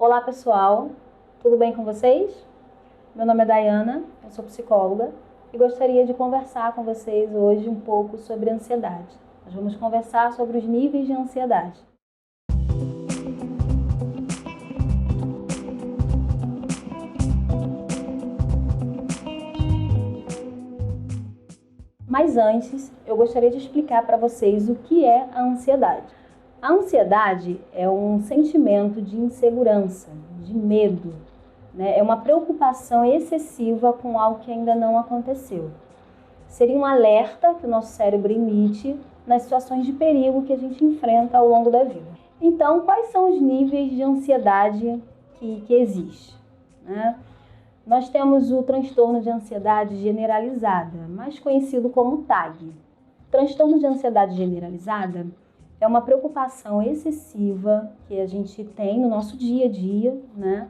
Olá pessoal, tudo bem com vocês? Meu nome é Dayana, eu sou psicóloga e gostaria de conversar com vocês hoje um pouco sobre ansiedade. Nós vamos conversar sobre os níveis de ansiedade. Mas antes, eu gostaria de explicar para vocês o que é a ansiedade. A ansiedade é um sentimento de insegurança, de medo, né? É uma preocupação excessiva com algo que ainda não aconteceu. Seria um alerta que o nosso cérebro emite nas situações de perigo que a gente enfrenta ao longo da vida. Então, quais são os níveis de ansiedade que existe, né? Nós temos o transtorno de ansiedade generalizada, mais conhecido como TAG. O transtorno de ansiedade generalizada é uma preocupação excessiva que a gente tem no nosso dia a dia, né?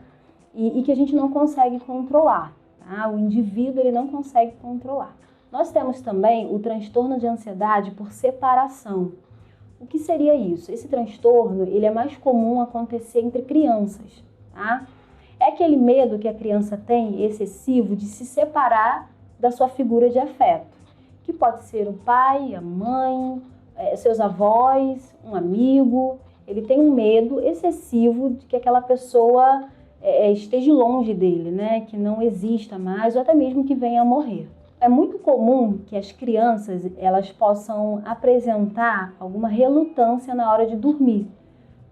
E que a gente não consegue controlar, tá? O indivíduo ele não consegue controlar. Nós temos também o transtorno de ansiedade por separação. O que seria isso? Esse transtorno ele é mais comum acontecer entre crianças, tá? É aquele medo que a criança tem excessivo de se separar da sua figura de afeto, que pode ser o pai, a mãe, seus avós, um amigo. Ele tem um medo excessivo de que aquela pessoa esteja longe dele, né? Que não exista mais ou até mesmo que venha a morrer. É muito comum que as crianças elas possam apresentar alguma relutância na hora de dormir,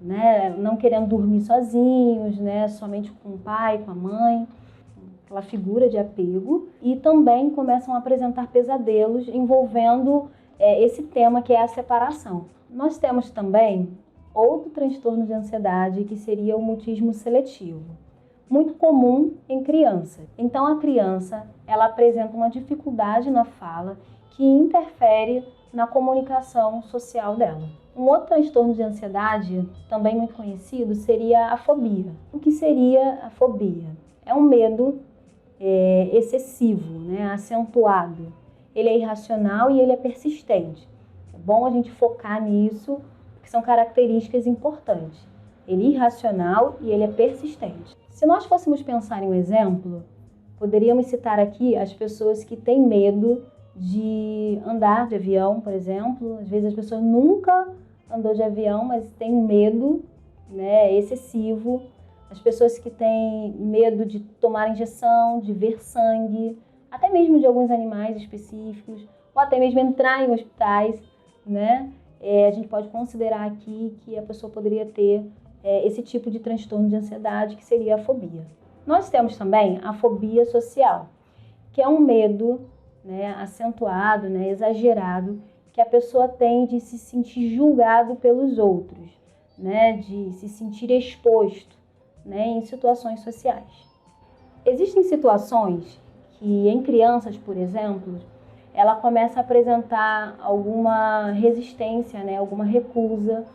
né? Não querendo dormir sozinhos, né? Somente com o pai, com a mãe, aquela figura de apego, e também começam a apresentar pesadelos envolvendo esse tema que é a separação. Nós temos também outro transtorno de ansiedade que seria o mutismo seletivo, muito comum em crianças. Então a criança ela apresenta uma dificuldade na fala que interfere na comunicação social dela. Um outro transtorno de ansiedade, também muito conhecido, seria a fobia. O que seria a fobia? É um medo excessivo, né? Acentuado. Ele é irracional e ele é persistente. É bom a gente focar nisso, porque são características importantes. Ele é irracional e ele é persistente. Se nós fôssemos pensar em um exemplo, poderíamos citar aqui as pessoas que têm medo de andar de avião, por exemplo. Às vezes as pessoas nunca andou de avião, mas têm medo, né, excessivo. As pessoas que têm medo de tomar injeção, de ver sangue, até mesmo de alguns animais específicos, ou até mesmo entrar em hospitais, né? A gente pode considerar aqui que a pessoa poderia ter esse tipo de transtorno de ansiedade, que seria a fobia. Nós temos também a fobia social, que é um medo, né, acentuado, né, exagerado, que a pessoa tem de se sentir julgado pelos outros, né, de se sentir exposto, né, em situações sociais. Existem situações que em crianças, por exemplo, ela começa a apresentar alguma resistência, né, alguma recusa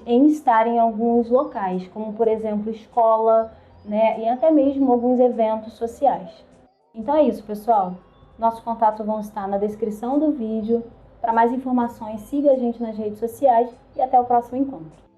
em estar em alguns locais, como por exemplo escola, né, e até mesmo alguns eventos sociais. Então é isso, pessoal. Nossos contatos vão estar na descrição do vídeo. Para mais informações, siga a gente nas redes sociais e até o próximo encontro.